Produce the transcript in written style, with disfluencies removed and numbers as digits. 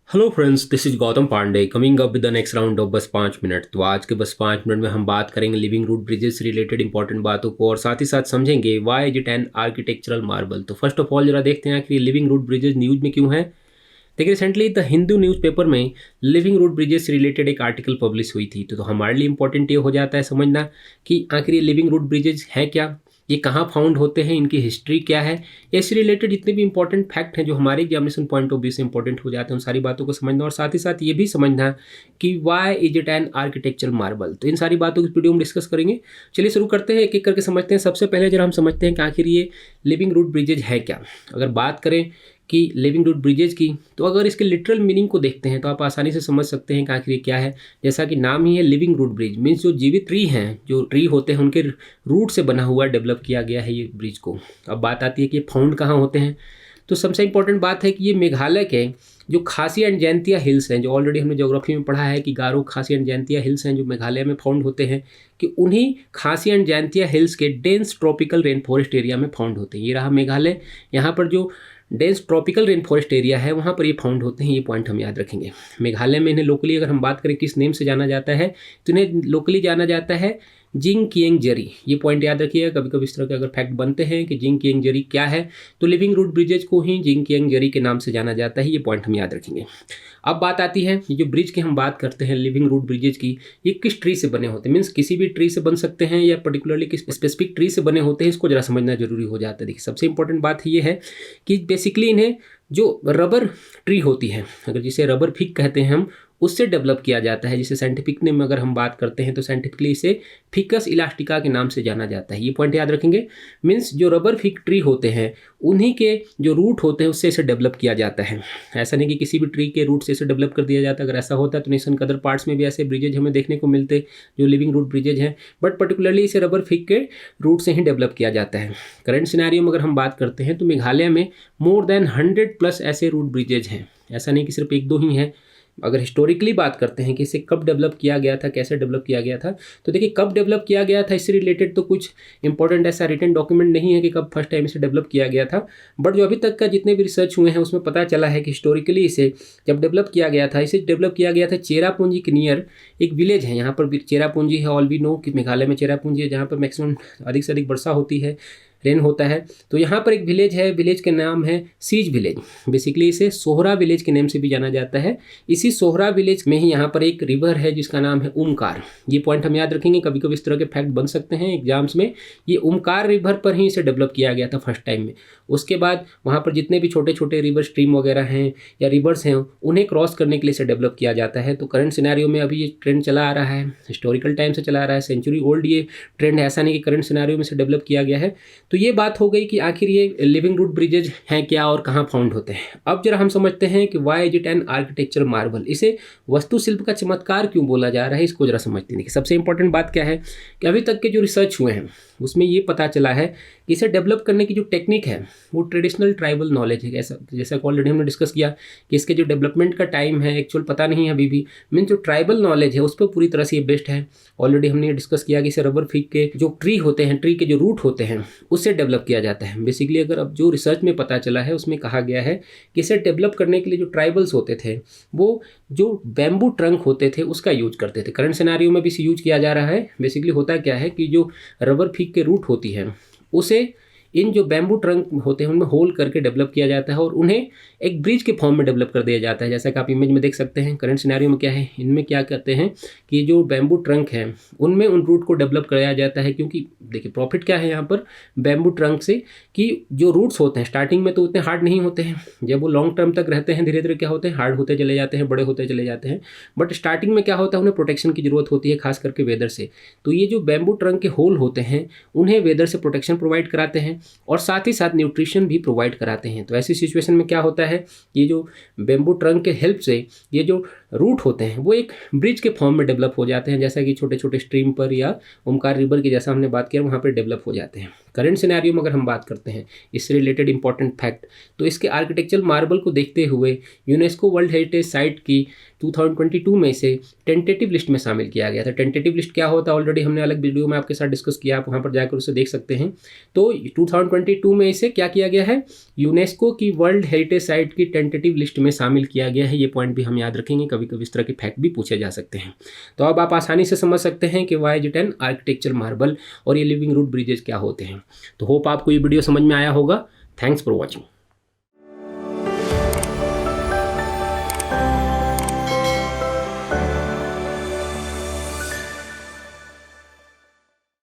Hello friends, this is Gautam Pandey coming up with the next round of बस 5 minute. तो आज के बस 5 मिनट में हम बात करेंगे लिविंग रूट ब्रिजेस से रिलेटेड इंपॉर्टेंट बातों को और साथ ही साथ समझेंगे why is it an architectural marvel. तो फर्स्ट ऑफ ऑल जरा देखते हैं कि ये लिविंग रूट ब्रिजेस न्यूज में क्यों है। देखिए, रिसेंटली द हिंदू न्यूज़पेपर में लिविंग रूट ब्रिजेस से रिलेटेड एक आर्टिकल पब्लिश हुई थी। तो हमारे लिए इंपॉर्टेंट ये हो जाता है समझना कि आखिर ये लिविंग रूट ब्रिजेस है क्या, ये कहाँ फाउंड होते हैं, इनकी हिस्ट्री क्या है। इससे रिलेटेड जितने भी इंपॉर्टेंट फैक्ट हैं जो हमारे एग्जामिनेशन पॉइंट ऑफ व्यू से इंपॉर्टेंट हो जाते हैं, उन सारी बातों को समझना और साथ ही साथ ये भी समझना कि why is it an architectural marvel. तो इन सारी बातों की वीडियो में डिस्कस करेंगे। चलिए शुरू करते हैं, एक एक करके समझते हैं। सबसे पहले जरा हम समझते हैं कि आखिर ये लिविंग रूट ब्रिजेज है क्या। अगर बात करें कि लिविंग रूट ब्रिजेज की, तो अगर इसके लिटरल मीनिंग को देखते हैं तो आप आसानी से समझ सकते हैं कि आखिर ये क्या है। जैसा कि नाम ही है लिविंग रूट ब्रिज, मीन्स जो जीवित ट्री हैं, जो ट्री होते हैं उनके रूट से बना हुआ डेवलप किया गया है ये ब्रिज को। अब बात आती है कि ये फाउंड कहाँ होते हैं। तो सबसे इंपॉर्टेंट बात है कि ये मेघालय के जो खासी एंड जैंतिया हिल्स हैं, जो ऑलरेडी हमने ज्योग्राफी में पढ़ा है कि गारो खासी एंड जैंतिया हिल्स हैं जो मेघालय में फाउंड होते हैं, कि उन्हीं खासी एंड जैंतिया हिल्स के dense tropical rain forest area में फाउंड होते हैं। ये रहा मेघालय, यहाँ पर जो dense tropical rain forest area है वहाँ पर ये फाउंड होते हैं। ये पॉइंट हम याद रखेंगे। मेघालय में इन्हें लोकली अगर हम बात करें किस नेम से जाना जाता है, तो इन्हें लोकली जाना जाता है जिंग किएंग जरी। ये पॉइंट याद रखिएगा, कभी कभी इस तरह के अगर फैक्ट बनते हैं कि जिंग किएंग जरी क्या है, तो लिविंग रूट ब्रिजेज को ही जिंग किएंग जरी के नाम से जाना जाता है। ये पॉइंट हम याद रखेंगे। अब बात आती है ये जो ब्रिज की हम बात करते हैं लिविंग रूट ब्रिजेज की, ये किस ट्री से बने होते हैं। मीन्स किसी भी ट्री से बन सकते हैं या पर्टिकुलरली किस स्पेसिफिक ट्री से बने होते हैं, इसको जरा समझना जरूरी हो जाता है। देखिए, सबसे इंपॉर्टेंट बात ये है कि बेसिकली इन्हें जो रबर ट्री होती है, अगर जिसे रबर फिग कहते हैं हम, उससे डेवलप किया जाता है। जिसे साइंटिफिक नेम में अगर हम बात करते हैं तो साइंटिफिकली इसे फिकस इलास्टिका के नाम से जाना जाता है। ये पॉइंट याद रखेंगे। मीन्स जो रबर फिग ट्री होते हैं उन्हीं के जो रूट होते हैं उससे इसे डेवलप किया जाता है। ऐसा नहीं कि किसी भी ट्री के रूट से इसे डेवलप कर दिया जाता। अगर ऐसा होता तो नेशन के अदर पार्ट्स में भी ऐसे ब्रिजेज हमें देखने को मिलते जो लिविंग रूट ब्रिजेज हैं, बट पर्टिकुलरली इसे रबर फिग के रूट से ही डेवलप किया जाता है। करंट सिनेरियो में अगर हम बात करते हैं तो मेघालय में मोर देन 100+ ऐसे रूट ब्रिजेज हैं। ऐसा नहीं कि सिर्फ एक दो ही हैं। अगर हिस्टोरिकली बात करते हैं कि इसे कब डेवलप किया गया था, कैसे डेवलप किया गया था, तो देखिए कब डेवलप किया गया था इससे रिलेटेड तो कुछ इंपॉर्टेंट ऐसा रिटन डॉक्यूमेंट नहीं है कि कब फर्स्ट टाइम इसे डेवलप किया गया था। बट जो अभी तक का जितने भी रिसर्च हुए हैं उसमें पता चला है कि हिस्टोरिकली इसे जब डेवलप किया गया था, इसे डेवलप किया गया था चेरापूंजी के नियर एक विलेज है। यहाँ पर चेरापूंजी है, ऑल वी नो कि मेघालय में चेरापूंजी है जहाँ पर मैक्सिमम अधिक से अधिक वर्षा होती है, रेन होता है। तो यहाँ पर एक विलेज है, विलेज के नाम है सीज विलेज। बेसिकली इसे सोहरा विलेज के नेम से भी जाना जाता है। इसी सोहरा विलेज में ही यहाँ पर एक रिवर है जिसका नाम है ओमकार। ये पॉइंट हम याद रखेंगे, कभी कभी इस तरह के फैक्ट बन सकते हैं एग्जाम्स में। ये ओमकार रिवर पर ही इसे डेवलप किया गया था फर्स्ट टाइम में। उसके बाद वहाँ पर जितने भी छोटे छोटे रिवर स्ट्रीम वगैरह हैं या रिवर्स हैं उन्हें क्रॉस करने के लिए इसे डेवलप किया जाता है। तो करंट सिनेरियो में अभी ये ट्रेंड चला आ रहा है, हिस्टोरिकल टाइम से चला आ रहा है, सेंचुरी ओल्ड ये ट्रेंड है। ऐसा नहीं कि करंट सिनेरियो में से डेवलप किया गया है। तो ये बात हो गई कि आखिर ये लिविंग रूट ब्रिजेज हैं क्या और कहाँ फाउंड होते हैं। अब जरा हम समझते हैं कि why is it an architectural marvel. इसे वास्तुशिल्प का चमत्कार क्यों बोला जा रहा है, इसको जरा समझते हैं। सबसे इंपॉर्टेंट बात क्या है कि अभी तक के जो रिसर्च हुए हैं उसमें ये पता चला है कि इसे डेवलप करने की जो टेक्निक है वो ट्रेडिशनल ट्राइबल नॉलेज है। ऐसा जैसा ऑलरेडी हमने डिस्कस किया कि इसके जो डेवलपमेंट का टाइम है एक्चुअल पता नहीं है अभी भी। मीन्स जो ट्राइबल नॉलेज है उस पर पूरी तरह से ये बेस्ड है। ऑलरेडी हमने ये डिस्कस किया कि इसे रबर फिग के जो ट्री होते हैं, ट्री के जो रूट होते हैं, उससे डेवलप किया जाता है। बेसिकली अगर अब जो रिसर्च में पता चला है उसमें कहा गया है कि इसे डेवलप करने के लिए जो ट्राइबल्स होते थे वो जो बैम्बू ट्रंक होते थे उसका यूज करते थे। करंट सिनेरियो में भी इसे यूज किया जा रहा है। बेसिकली होता क्या है कि जो रबर फिग के रूट होती है उसे इन जो बैम्बू ट्रंक होते हैं उनमें होल करके डेवलप किया जाता है और उन्हें एक ब्रिज के फॉर्म में डेवलप कर दिया जाता है। जैसा कि आप इमेज में देख सकते हैं करंट सिनेरियो में क्या है, इनमें क्या करते हैं कि जो बैम्बू ट्रंक है उनमें उन रूट को डेवलप कराया जाता है। क्योंकि देखिए प्रॉफिट क्या है यहाँ पर बैम्बू ट्रंक से कि जो रूट्स होते हैं स्टार्टिंग में तो उतने हार्ड नहीं होते हैं, जब वो लॉन्ग टर्म तक रहते हैं धीरे धीरे क्या होते हैं हार्ड होते चले जाते हैं, बड़े होते चले जाते हैं। बट स्टार्टिंग में क्या होता है उन्हें प्रोटेक्शन की जरूरत होती है, खास करके वेदर से। तो ये जो बैम्बू ट्रंक के होल होते हैं उन्हें वेदर से प्रोटेक्शन प्रोवाइड कराते हैं और साथ ही साथ न्यूट्रिशन भी प्रोवाइड कराते हैं। तो ऐसी सिचुएशन में क्या होता है, ये जो बैम्बू ट्रंक के हेल्प से ये जो रूट होते हैं वो एक ब्रिज के फॉर्म में डेवलप हो जाते हैं, जैसा कि छोटे छोटे स्ट्रीम पर या ओमकार रिवर की जैसा हमने बात किया वहाँ पर डेवलप हो जाते हैं। करंट सिनेरियो में अगर हम बात करते हैं इससे रिलेटेड इंपॉर्टेंट फैक्ट, तो इसके आर्किटेक्चरल मार्बल को देखते हुए यूनेस्को वर्ल्ड हेरिटेज साइट की 2022 में से टेंटेटिव लिस्ट में शामिल किया गया था। टेंटेटिव लिस्ट क्या होता है ऑलरेडी हमने अलग वीडियो में आपके साथ डिस्कस किया, आप वहाँ पर जाकर उसे देख सकते हैं। तो 2022 में इसे क्या किया गया है, यूनेस्को की वर्ल्ड हेरिटेज साइट की टेंटेटिव लिस्ट में शामिल किया गया है। ये पॉइंट भी हम याद रखेंगे, कभी कभी इस तरह के फैक्ट भी पूछे जा सकते हैं। तो अब आप आसानी से समझ सकते हैं कि YG10 आर्किटेक्चर मार्बल और ये लिविंग रूट ब्रिजेज क्या होते हैं। तो होप आपको ये वीडियो समझ में आया होगा। Thanks for watching.